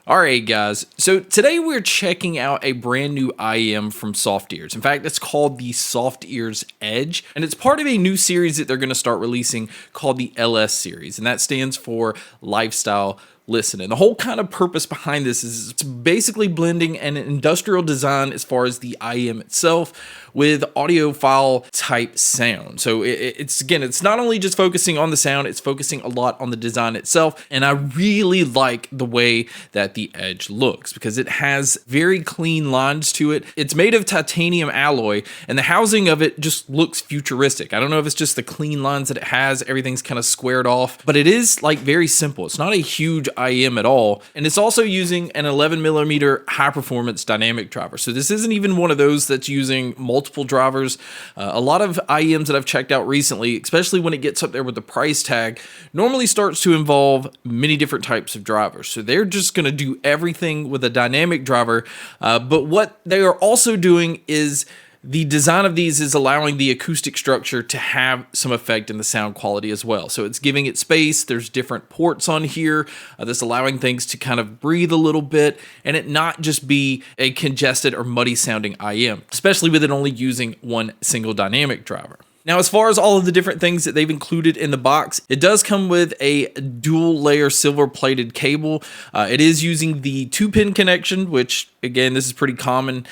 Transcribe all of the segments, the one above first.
Alright guys, so today we're checking out a brand new IEM from SoftEars. In fact, it's called the SoftEars Edge, and it's part of a new series that they're going to start releasing called the LS series, and that stands for Lifestyle Listening. The whole kind of purpose behind this is it's basically blending an industrial design as far as the IEM itself with audiophile type sound. So it's not only just focusing on the sound, it's focusing a lot on the design itself. And I really like the way that the Edge looks because it has very clean lines to it. It's made of titanium alloy and the housing of it just looks futuristic. I don't know if it's just the clean lines that it has, everything's kind of squared off, but it is like very simple. It's not a huge IEM at all. And it's also using an 11mm high performance dynamic driver. So this isn't even one of those that's using multiple drivers. A lot of IEMs that I've checked out recently, especially when it gets up there with the price tag, normally starts to involve many different types of drivers. So they're just going to do everything with a dynamic driver. But what they are also doing is the design of these is allowing the acoustic structure to have some effect in the sound quality as well. So it's giving it space. There's different ports on here that's allowing things to kind of breathe a little bit and it not just be a congested or muddy sounding IEM, especially with it only using one single dynamic driver. Now, as far as all of the different things that they've included in the box, it does come with a dual layer silver plated cable. It is using the 2-pin connection, which again, this is pretty common.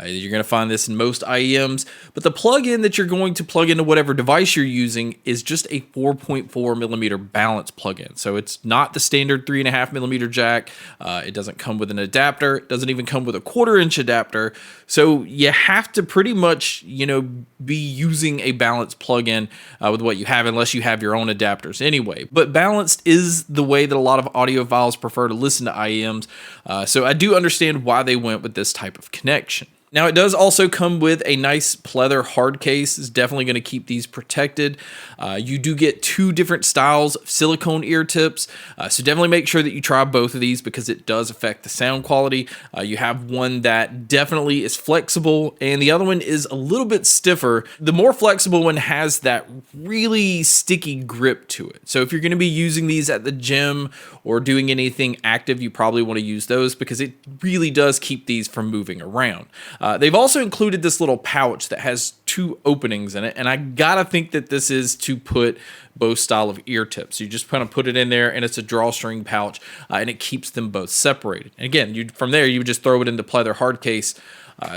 You're going to find this in most IEMs, but the plug-in that you're going to plug into whatever device you're using is just a 4.4mm balance plug-in. So it's not the standard 3.5mm jack. It doesn't come with an adapter. It doesn't even come with a 1/4-inch adapter. So you have to pretty much, be using a balanced plug-in with what you have, unless you have your own adapters anyway. But balanced is the way that a lot of audiophiles prefer to listen to IEMs. So I do understand why they went with this type of connection. Now, it does also come with a nice pleather hard case. It's definitely going to keep these protected. You do get 2 different styles of silicone ear tips. So definitely make sure that you try both of these because it does affect the sound quality. You have one that definitely is flexible and the other one is a little bit stiffer. The more flexible one has that really sticky grip to it. So if you're going to be using these at the gym or doing anything active, you probably want to use those because it really does keep these from moving around. They've also included this little pouch that has 2 openings in it, and I gotta think that this is to put both style of ear tips. You just kind of put it in there, and it's a drawstring pouch, and it keeps them both separated. And again, from there, you would just throw it into pleather hard case,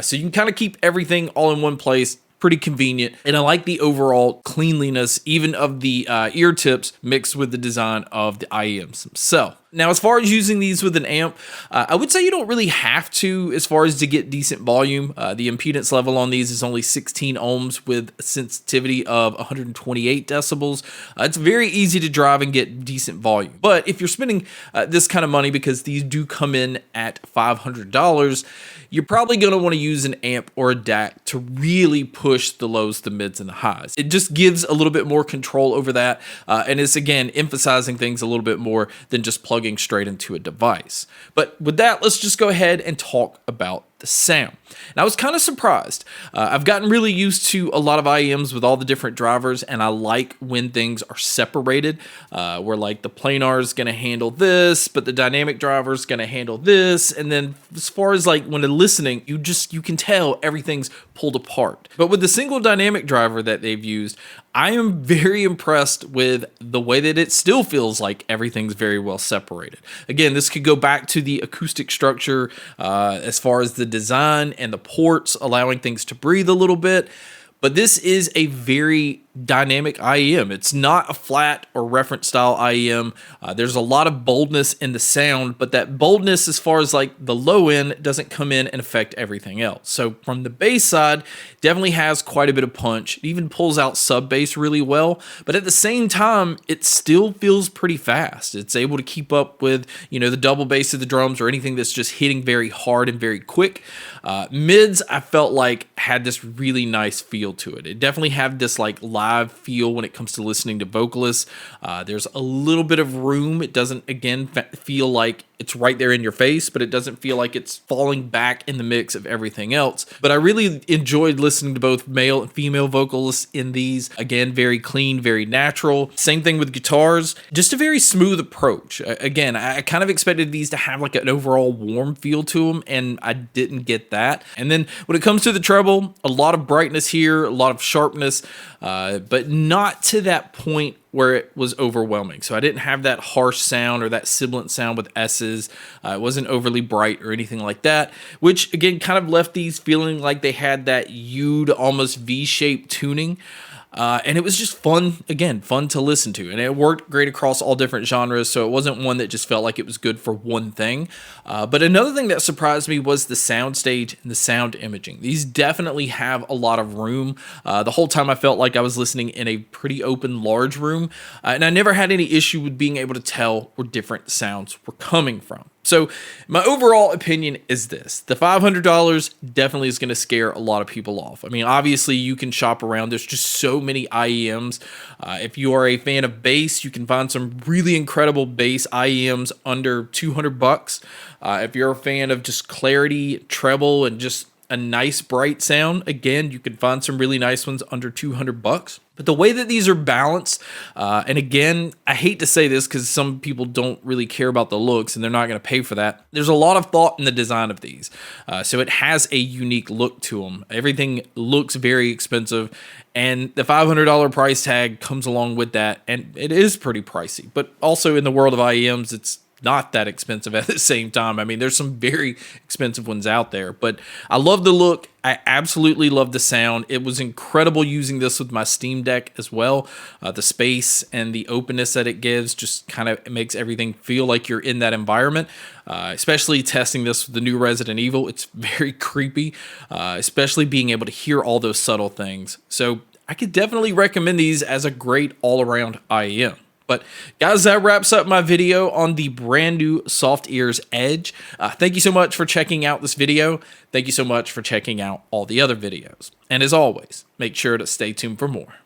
so you can kind of keep everything all in one place. Pretty convenient, and I like the overall cleanliness even of the ear tips mixed with the design of the IEMs themselves. Now, as far as using these with an amp, I would say you don't really have to as far as to get decent volume. The impedance level on these is only 16 ohms with a sensitivity of 128 decibels. It's very easy to drive and get decent volume. But if you're spending this kind of money, because these do come in at $500, you're probably going to want to use an amp or a DAC to really push the lows, the mids, and the highs. It just gives a little bit more control over that, and it's, again, emphasizing things a little bit more than just plugging straight into a device. But with that, let's just go ahead and talk about the sound. And I was kind of surprised. I've gotten really used to a lot of IEMs with all the different drivers, and I like when things are separated, where like the planar is going to handle this, but the dynamic driver is going to handle this. And then as far as like when they're listening, you can tell everything's pulled apart. But with the single dynamic driver that they've used, I am very impressed with the way that it still feels like everything's very well separated. Again, this could go back to the acoustic structure as far as the design and the ports allowing things to breathe a little bit. But this is a very dynamic IEM. It's not a flat or reference style IEM. There's a lot of boldness in the sound, but that boldness as far as like the low end doesn't come in and affect everything else. So from the bass side, definitely has quite a bit of punch. It even pulls out sub bass really well, but at the same time, it still feels pretty fast. It's able to keep up with, the double bass of the drums or anything that's just hitting very hard and very quick. Mids, I felt like had this really nice feel to it. It definitely had this like live feel when it comes to listening to vocalists. There's a little bit of room. It doesn't, again, feel like it's right there in your face, but it doesn't feel like it's falling back in the mix of everything else. But I really enjoyed listening to both male and female vocalists in these. Again, very clean, very natural. Same thing with guitars, just a very smooth approach. Again, I kind of expected these to have like an overall warm feel to them, and I didn't get that. And then when it comes to the treble, a lot of brightness here, a lot of sharpness, but not to that point where it was overwhelming. So I didn't have that harsh sound or that sibilant sound with S's. It wasn't overly bright or anything like that, which again kind of left these feeling like they had that U to almost V-shaped tuning. And it was just fun, again, fun to listen to. And it worked great across all different genres, so it wasn't one that just felt like it was good for one thing. But another thing that surprised me was the soundstage and the sound imaging. These definitely have a lot of room. The whole time I felt like I was listening in a pretty open, large room. And I never had any issue with being able to tell where different sounds were coming from. So my overall opinion is this. The $500 definitely is going to scare a lot of people off. I mean, obviously you can shop around. There's just so many IEMs. If you are a fan of bass, you can find some really incredible bass IEMs under $200. If you're a fan of just clarity, treble, and just a nice bright sound, again, you can find some really nice ones under $200. But the way that these are balanced, and again, I hate to say this because some people don't really care about the looks and they're not going to pay for that. There's a lot of thought in the design of these. So it has a unique look to them. Everything looks very expensive, and the $500 price tag comes along with that, and it is pretty pricey. But also in the world of IEMs, it's not that expensive at the same time. I mean, there's some very expensive ones out there, but I love the look. I absolutely love the sound. It was incredible using this with my Steam Deck as well. The space and the openness that it gives just kind of makes everything feel like you're in that environment. Especially testing this with the new Resident Evil. It's very creepy, especially being able to hear all those subtle things. So I could definitely recommend these as a great all-around IEM. But guys, that wraps up my video on the brand new SoftEars Edge. Thank you so much for checking out this video. Thank you so much for checking out all the other videos. And as always, make sure to stay tuned for more.